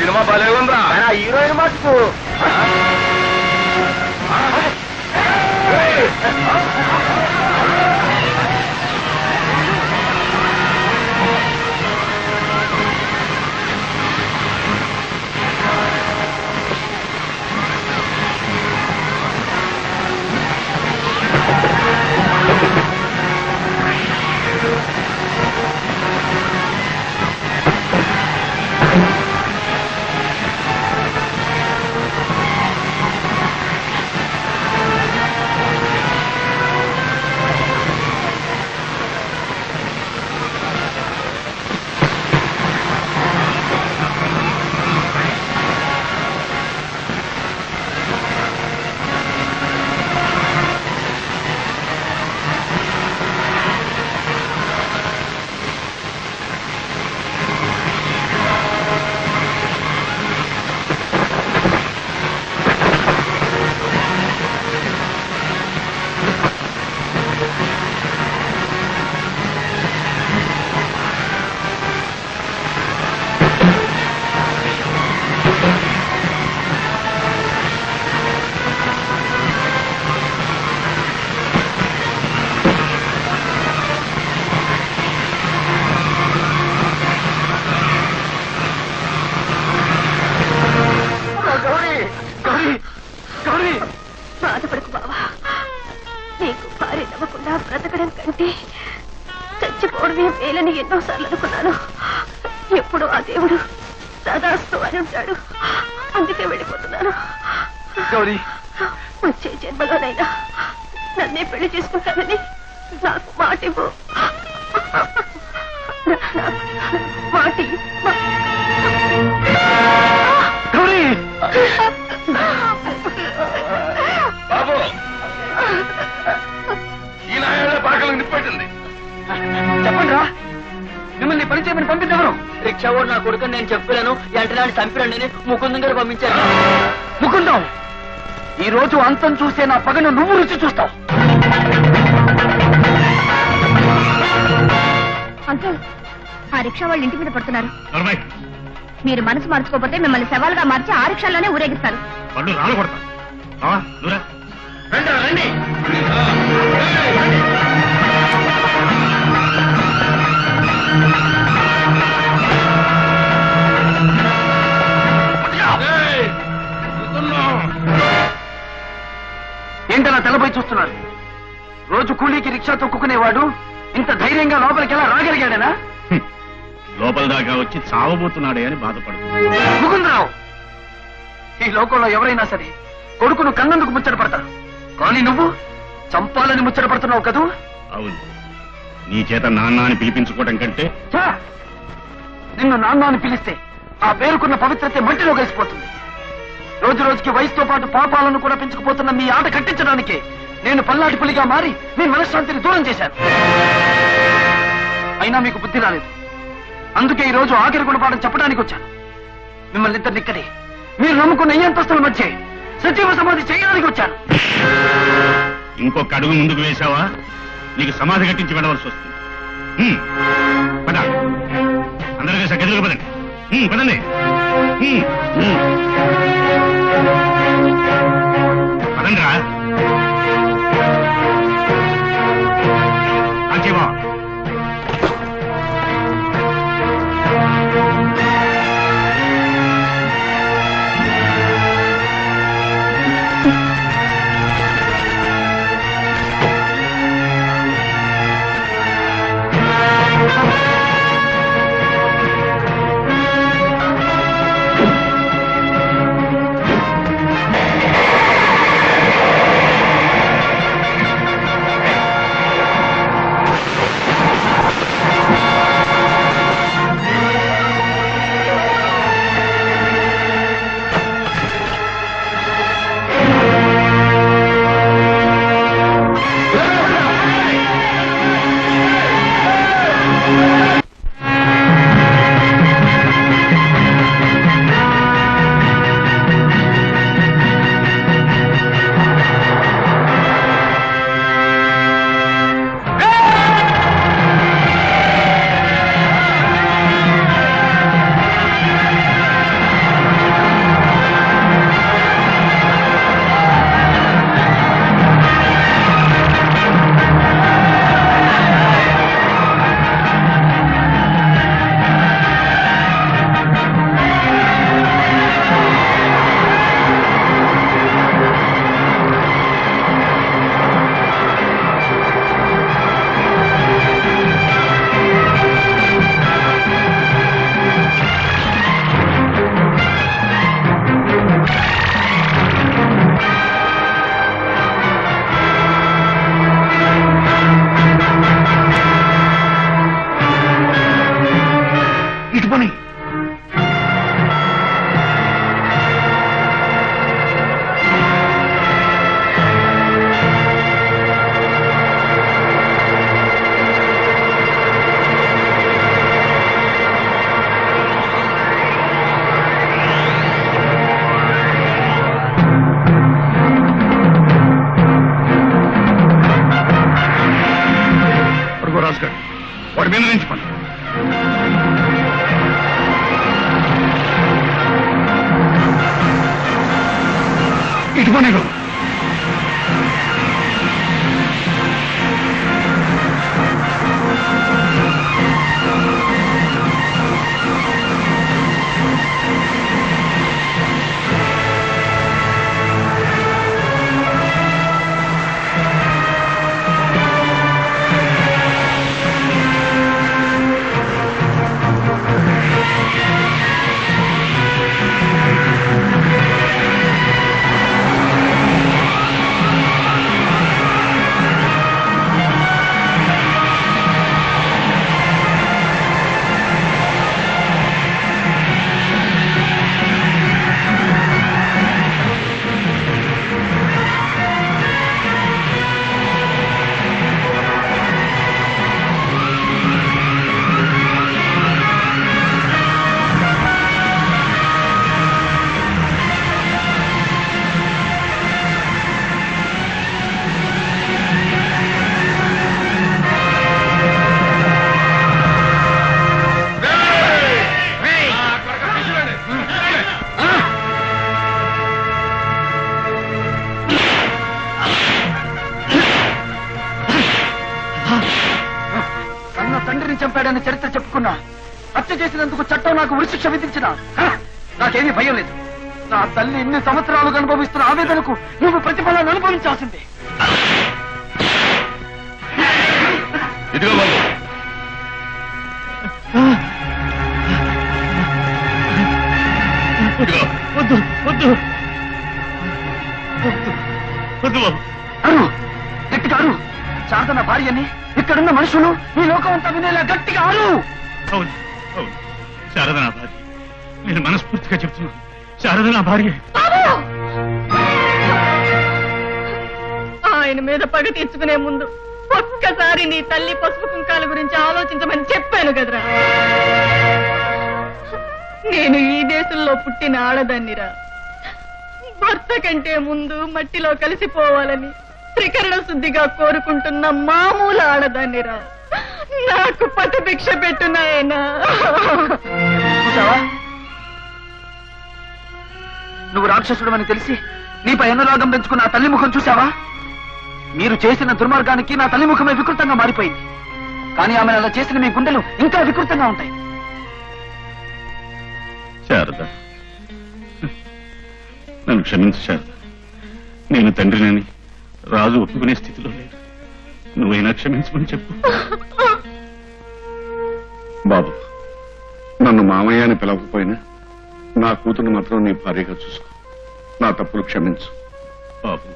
Cinema భలే ఉందా heroine మటుకు బాధపడకు బావా. నీకు భార్య నవ్వకుండా బ్రతకడం కంటే చచ్చిపోవడమే మేలని ఎన్నోసార్లు అనుకున్నాను. ఎప్పుడు ఆ దేవుడు దాదాస్తు అని ఉంటాడు. అందుకే వెళ్ళిపోతున్నాను. వచ్చే జన్మలోనైనా నన్నే పెళ్లి చేసుకుంటానని నాకు మాటివ్వు. మాటి బాబు ఈ నాయాల పాకలకు నిప్పట్టింది. చెప్పండి రా, మిమ్మల్ని పని చేయమని పంపించవరు. రిక్షా ఓడు నా కొడుకుని నేను చెప్పలేను, ఎంటలాంటి చంపినండి ముకుందం గారు పంపించాను. ముకుందం, ఈ రోజు అంతం చూసే నా పగను నువ్వు రుచి చూస్తావు. అంకుల్, ఆ రిక్షా వాళ్ళు ఇంటి మీద పడుతున్నారు. మీరు మనసు మార్చుకోకపోతే మిమ్మల్ని సవాల్గా మార్చి ఆ రిక్షాలోనే ఊరేగిస్తారు. రండి ఏంటలా తెల్లపై చూస్తున్నారు? రోజు కూలీకి రిక్షా తొక్కుకునేవాడు ఇంత ధైర్యంగా లోపలికి ఎలా రాగలిగాడనా? లోపల దాకా వచ్చి చావబోతున్నాడే అని బాధపడుతుంది. ముకుందరావు, ఈ లోకంలో ఎవరైనా సరే కొడుకును కన్నందుకు ముచ్చట పడతారు, కానీ నువ్వు చంపాలని ముచ్చట పడుతున్నావు కదూ? అవును, నీ చేత నాన్న అని పిలిపించుకోవడం కంటే నిన్ను నాన్న అని పిలిస్తే ఆ పేరుకున్న పవిత్రత మట్టిలో కలిసిపోతుంది. రోజు రోజుకి వయసుతో పాటు పాపాలను కూడా పెంచుకుపోతున్న మీ ఆట కట్టించడానికే నేను పల్లాటి పులిగా మారి మీ మనశ్శాంతిని దూరం చేశాను. అయినా మీకు బుద్ధి రాలేదు. అందుకే ఈ రోజు ఆఖరి గుణపాఠం చెప్పడానికి వచ్చాను. మిమ్మల్ని ఇద్దరిని ఇక్కడే మీరు నమ్ముకున్న ఈ అంతస్తుల మధ్య సజీవ సమాధి చేయడానికి వచ్చాను. ఇంకొక అడుగు ముందుకు వేశావా నీకు సమాధి కట్టించి వెళ్ళవలసి వస్తుంది. పద, అందరూ కలిసి గదిలోకి పదండి. పదండి. పదండిరా. అంచేవా రాజుగారు వాడి మీద నుంచి పని ఇటు పని కన్న తండ్రిని చంపాడని చరిత్ర చెప్పుకున్నా హత్య చేసినందుకు చట్టం నాకు ఉరిశిక్ష విధించిన నాకేమీ భయం లేదు. నా తల్లి ఇన్ని సంవత్సరాలుగా అనుభవిస్తున్న ఆవేదనకు నువ్వు ప్రతిఫలాన్ని అనుభవించాల్సిందే. ఇదిగో బాబు వద్దు వద్దు వద్దు బాబు అరు గట్టిగా అరు. శారద నా భార్యని ఇక్కడున్న మనుషులు ఈ లోకం అంతా వినేలా గట్టిగా అరు. అవును అవును శారద నా భార్య. నేను మనస్ఫూర్తిగా చెప్తున్నాను, శారద నా భార్య. ఆయన మీద పగ తీర్చుకునే ముందు ఒక్కసారి నీ తల్లి పసుపు కుంకాల గురించి ఆలోచించమని చెప్పాను కదరా. నేను ఈ దేశంలో పుట్టిన ఆడదాన్నిరా. భర్త కంటే ముందు మట్టిలో కలిసిపోవాలని త్రికరణ శుద్ధిగా కోరుకుంటున్న మామూలు ఆడదాన్నిరా. నాకు పట్టభిక్ష పెట్టు నాయనా. చూసావా, నువ్వు రాక్షసుడు అని తెలిసి నీపై అనురాగం పెంచుకున్న ఆ తల్లి ముఖం చూసావా? మీరు చేసిన దుర్మార్గానికి నా తల్లి ముఖమే వికృతంగా మారిపోయింది. కానీ ఆమె అలా చేసిన మీ గుండెలు ఇంకా వికృతంగా ఉంటాయి. శారద నన్ను క్షమించు శారద. నేను తండ్రినని రాజు ఒప్పుకునే స్థితిలో లేదు. నువ్వైనా క్షమించమని చెప్పు. బాబు, నన్ను మామయ్య అని పిలవకపోయినా నా కూతురు మాత్రం నీ భార్యగా చూసుకో. నా తప్పులు క్షమించు. బాబు,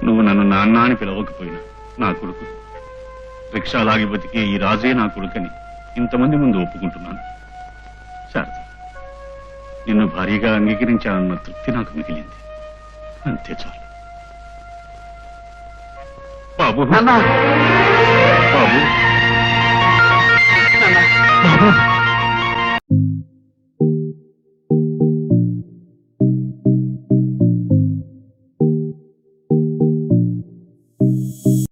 నువ్వు నన్ను నాన్న అని పిలవకపోయినా నా కొడుకు, రిక్షా లాగి బతికే ఈ రాజే నా కొడుకని ఇంతమంది ముందు ఒప్పుకుంటున్నాను. శారద, నిన్ను భారీగా అంగీకరించానన్న తృప్తి నాకు మిగిలింది. అంతే చాలు. బాబు నాన్న, బాబు నాన్న,